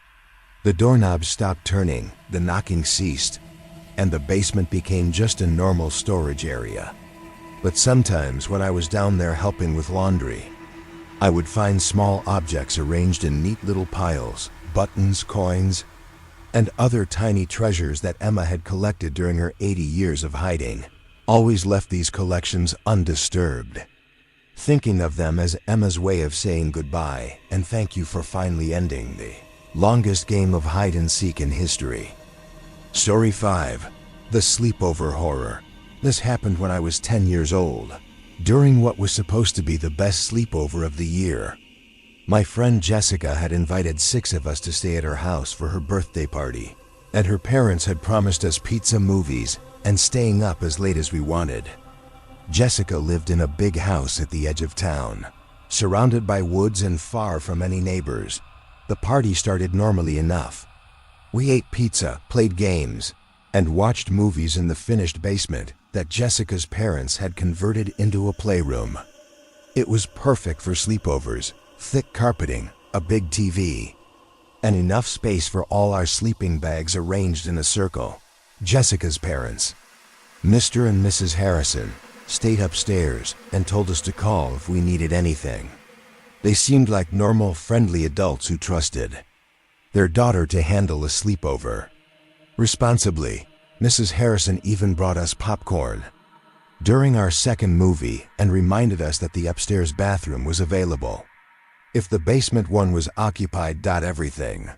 The doorknob stopped turning, the knocking ceased, and the basement became just a normal storage area. But sometimes when I was down there helping with laundry, I would find small objects arranged in neat little piles, buttons, coins, and other tiny treasures that Emma had collected during her 80 years of hiding. Always left these collections undisturbed, thinking of them as Emma's way of saying goodbye and thank you for finally ending the longest game of hide-and-seek in history. Story 5. The Sleepover Horror. This happened when I was 10 years old, during what was supposed to be the best sleepover of the year. My friend Jessica had invited 6 of us to stay at her house for her birthday party, and her parents had promised us pizza, movies, and staying up as late as we wanted. Jessica lived in a big house at the edge of town, surrounded by woods and far from any neighbors. The party started normally enough. We ate pizza, played games, and watched movies in the finished basement that Jessica's parents had converted into a playroom. It was perfect for sleepovers, thick carpeting, a big TV, and enough space for all our sleeping bags arranged in a circle. Jessica's parents, Mr. and Mrs. Harrison, stayed upstairs and told us to call if we needed anything. They seemed like normal, friendly adults who trusted their daughter to handle a sleepover responsibly. Mrs. Harrison even brought us popcorn during our second movie and reminded us that the upstairs bathroom was available if the basement one was occupied. Everything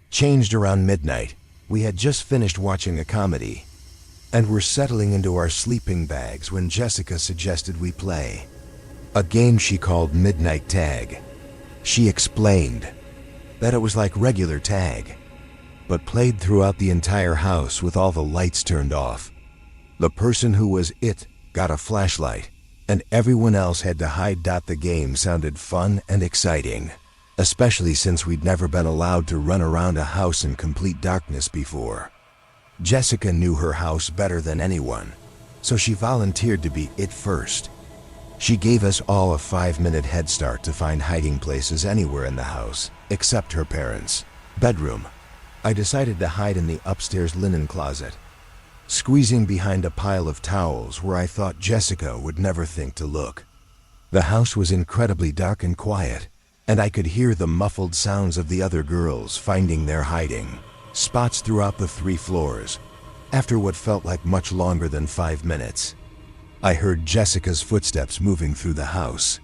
changed around midnight. We had just finished watching a comedy and were settling into our sleeping bags when Jessica suggested we play a game she called Midnight Tag. She explained that it was like regular tag, but played throughout the entire house with all the lights turned off. The person who was it got a flashlight, and everyone else had to hide. The game sounded fun and exciting, especially since we'd never been allowed to run around a house in complete darkness before. Jessica knew her house better than anyone, so she volunteered to be it first. She gave us all a 5-minute head start to find hiding places anywhere in the house, except her parents' bedroom. I decided to hide in the upstairs linen closet, squeezing behind a pile of towels where I thought Jessica would never think to look. The house was incredibly dark and quiet, and I could hear the muffled sounds of the other girls finding their hiding spots throughout the 3 floors. After what felt like much longer than 5 minutes, I heard Jessica's footsteps moving through the house,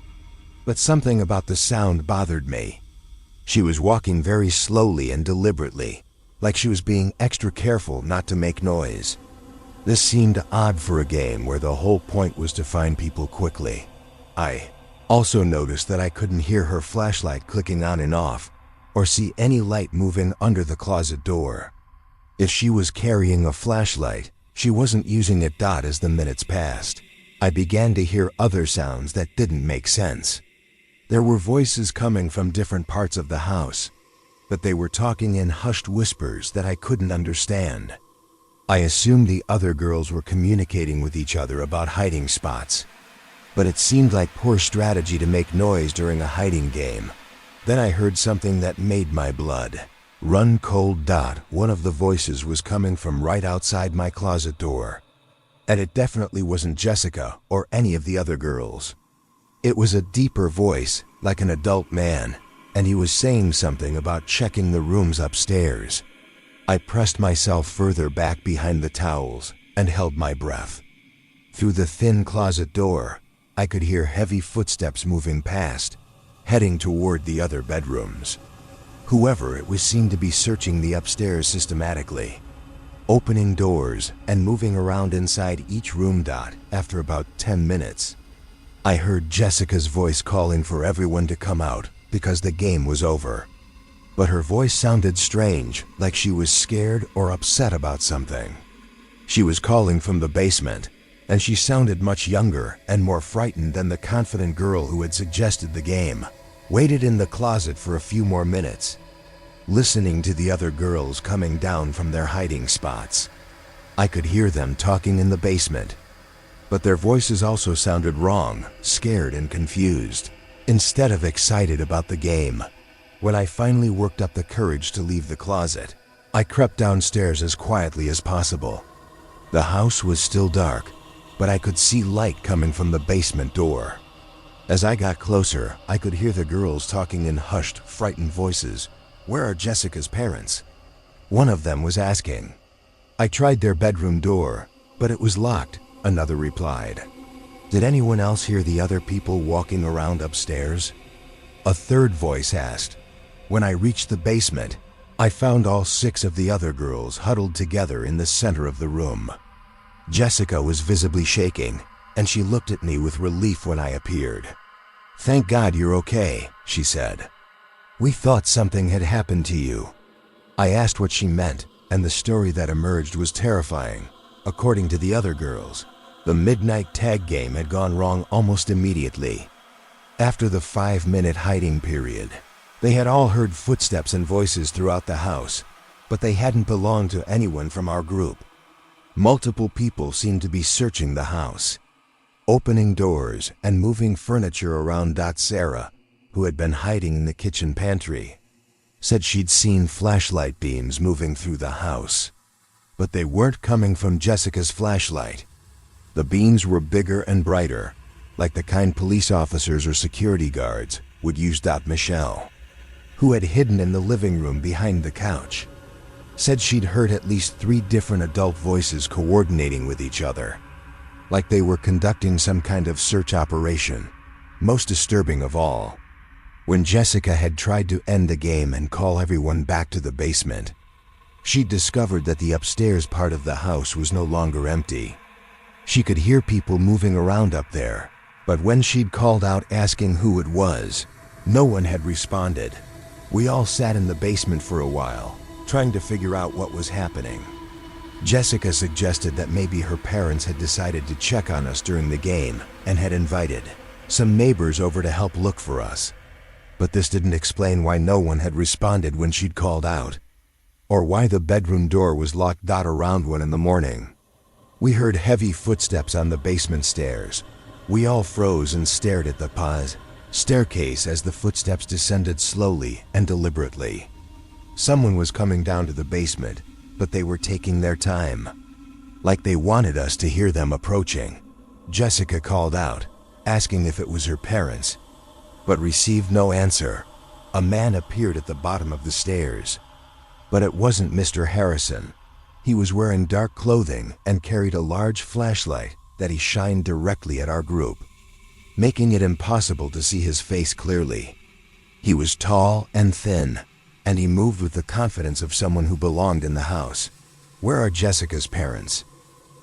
but something about the sound bothered me. She was walking very slowly and deliberately, like she was being extra careful not to make noise. This seemed odd for a game where the whole point was to find people quickly. I also noticed that I couldn't hear her flashlight clicking on and off, or see any light moving under the closet door. If she was carrying a flashlight, she wasn't using it. As the minutes passed, I began to hear other sounds that didn't make sense. There were voices coming from different parts of the house, but they were talking in hushed whispers that I couldn't understand. I assumed the other girls were communicating with each other about hiding spots, but it seemed like poor strategy to make noise during a hiding game. Then I heard something that made my blood run cold. One of the voices was coming from right outside my closet door, and it definitely wasn't Jessica or any of the other girls. It was a deeper voice, like an adult man, and he was saying something about checking the rooms upstairs. I pressed myself further back behind the towels and held my breath. Through the thin closet door, I could hear heavy footsteps moving past, heading toward the other bedrooms. Whoever it was seemed to be searching the upstairs systematically, opening doors and moving around inside each room. After about 10 minutes, I heard Jessica's voice calling for everyone to come out because the game was over. But her voice sounded strange, like she was scared or upset about something. She was calling from the basement, and she sounded much younger and more frightened than the confident girl who had suggested the game. Waited in the closet for a few more minutes, listening to the other girls coming down from their hiding spots. I could hear them talking in the basement, but their voices also sounded wrong, scared and confused, instead of excited about the game. When I finally worked up the courage to leave the closet, I crept downstairs as quietly as possible. The house was still dark, but I could see light coming from the basement door. As I got closer, I could hear the girls talking in hushed, frightened voices. "Where are Jessica's parents?" one of them was asking. "I tried their bedroom door, but it was locked," another replied. "Did anyone else hear the other people walking around upstairs?" a third voice asked. When I reached the basement, I found all 6 of the other girls huddled together in the center of the room. Jessica was visibly shaking, and she looked at me with relief when I appeared. "Thank God you're okay," she said. "We thought something had happened to you." I asked what she meant, and the story that emerged was terrifying. According to the other girls, the midnight tag game had gone wrong almost immediately. After the 5-minute hiding period, they had all heard footsteps and voices throughout the house, but they hadn't belonged to anyone from our group. Multiple people seemed to be searching the house, opening doors and moving furniture around. Sarah, who had been hiding in the kitchen pantry, said she'd seen flashlight beams moving through the house, but they weren't coming from Jessica's flashlight. The beams were bigger and brighter, like the kind police officers or security guards would use. Michelle, who had hidden in the living room behind the couch, said she'd heard at least 3 different adult voices coordinating with each other, like they were conducting some kind of search operation. Most disturbing of all, when Jessica had tried to end the game and call everyone back to the basement, she discovered that the upstairs part of the house was no longer empty. She could hear people moving around up there, but when she'd called out asking who it was, no one had responded. We all sat in the basement for a while, trying to figure out what was happening. Jessica suggested that maybe her parents had decided to check on us during the game and had invited some neighbors over to help look for us. But this didn't explain why no one had responded when she'd called out, or why the bedroom door was locked. Around 1 in the morning, we heard heavy footsteps on the basement stairs. We all froze and stared at the staircase as the footsteps descended slowly and deliberately. Someone was coming down to the basement, but they were taking their time, like they wanted us to hear them approaching. Jessica called out, asking if it was her parents, but received no answer. A man appeared at the bottom of the stairs, but it wasn't Mr. Harrison. He was wearing dark clothing and carried a large flashlight that he shined directly at our group, making it impossible to see his face clearly. He was tall and thin, and he moved with the confidence of someone who belonged in the house. "Where are Jessica's parents?"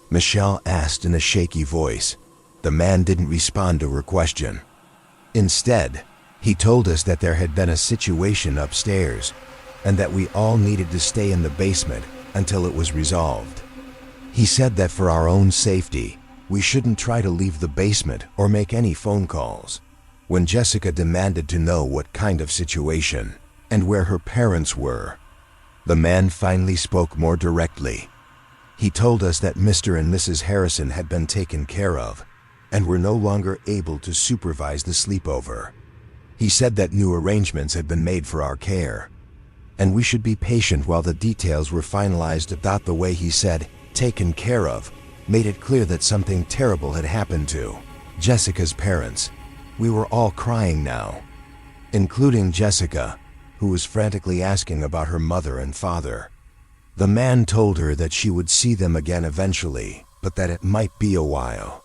Michelle asked in a shaky voice. The man didn't respond to her question. Instead, he told us that there had been a situation upstairs and that we all needed to stay in the basement until it was resolved. He said that for our own safety, we shouldn't try to leave the basement or make any phone calls. When Jessica demanded to know what kind of situation, and where her parents were. The man finally spoke more directly. He told us that Mr. and Mrs. Harrison had been taken care of and were no longer able to supervise the sleepover. He said that new arrangements had been made for our care, and we should be patient while the details were finalized. About the way he said, taken care of, made it clear that something terrible had happened to Jessica's parents. We were all crying now, including Jessica, who was frantically asking about her mother and father. The man told her that she would see them again eventually, but that it might be a while.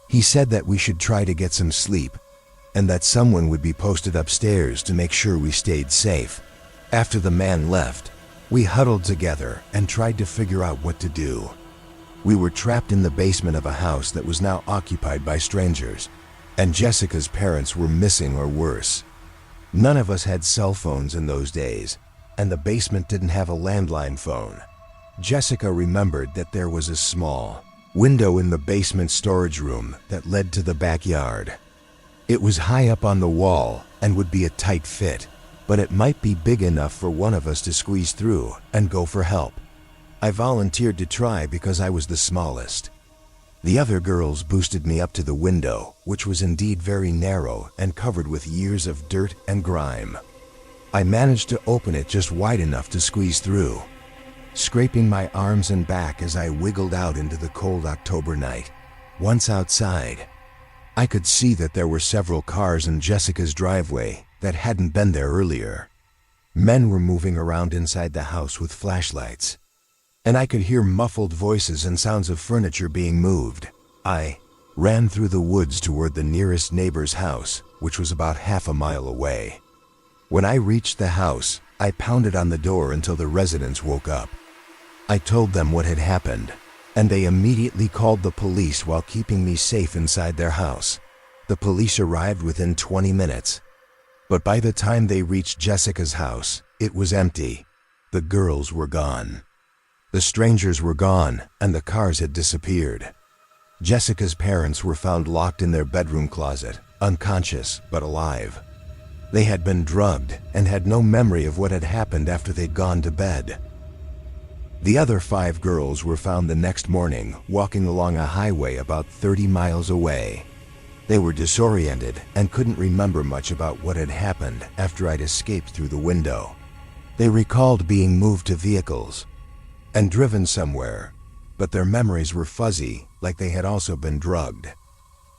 He said that we should try to get some sleep, and that someone would be posted upstairs to make sure we stayed safe. After the man left, we huddled together and tried to figure out what to do. We were trapped in the basement of a house that was now occupied by strangers, and Jessica's parents were missing or worse. None of us had cell phones in those days, and the basement didn't have a landline phone. Jessica remembered that there was a small window in the basement storage room that led to the backyard. It was high up on the wall and would be a tight fit, but it might be big enough for one of us to squeeze through and go for help. I volunteered to try because I was the smallest. The other girls boosted me up to the window, which was indeed very narrow and covered with years of dirt and grime. I managed to open it just wide enough to squeeze through, scraping my arms and back as I wiggled out into the cold October night. Once outside, I could see that there were several cars in Jessica's driveway that hadn't been there earlier. Men were moving around inside the house with flashlights, and I could hear muffled voices and sounds of furniture being moved. I ran through the woods toward the nearest neighbor's house, which was about half a mile away. When I reached the house, I pounded on the door until the residents woke up. I told them what had happened, and they immediately called the police while keeping me safe inside their house. The police arrived within 20 minutes, but by the time they reached Jessica's house, it was empty. The girls were gone. The strangers were gone, and the cars had disappeared. Jessica's parents were found locked in their bedroom closet, unconscious but alive. They had been drugged and had no memory of what had happened after they'd gone to bed. The other 5 girls were found the next morning walking along a highway about 30 miles away. They were disoriented and couldn't remember much about what had happened after I'd escaped through the window. They recalled being moved to vehicles and driven somewhere, but their memories were fuzzy, like they had also been drugged.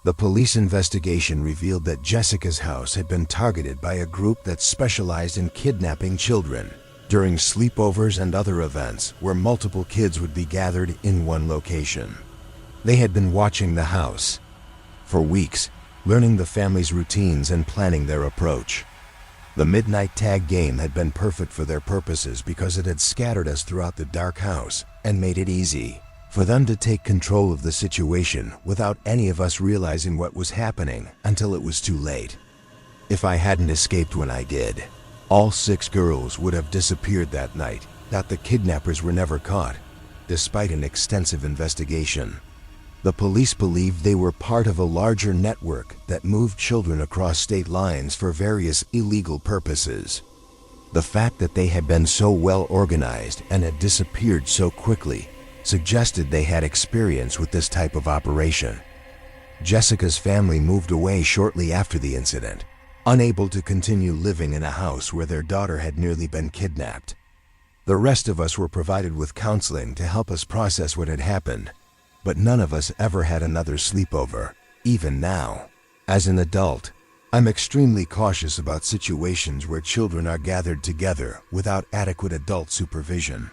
The police investigation revealed that Jessica's house had been targeted by a group that specialized in kidnapping children during sleepovers and other events where multiple kids would be gathered in one location. They had been watching the house for weeks, learning the family's routines and planning their approach. The midnight tag game had been perfect for their purposes because it had scattered us throughout the dark house and made it easy for them to take control of the situation without any of us realizing what was happening until it was too late. If I hadn't escaped when I did, all 6 girls would have disappeared that night. That the kidnappers were never caught, despite an extensive investigation. The police believed they were part of a larger network that moved children across state lines for various illegal purposes. The fact that they had been so well organized and had disappeared so quickly suggested they had experience with this type of operation. Jessica's family moved away shortly after the incident, unable to continue living in a house where their daughter had nearly been kidnapped. The rest of us were provided with counseling to help us process what had happened, but none of us ever had another sleepover, even now. As an adult, I'm extremely cautious about situations where children are gathered together without adequate adult supervision.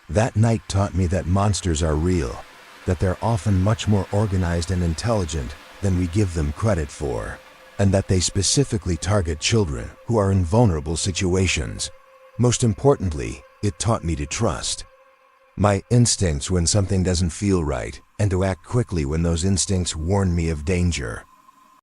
That night taught me that monsters are real, that they're often much more organized and intelligent than we give them credit for, and that they specifically target children who are in vulnerable situations. Most importantly, it taught me to trust my instincts when something doesn't feel right, and to act quickly when those instincts warn me of danger.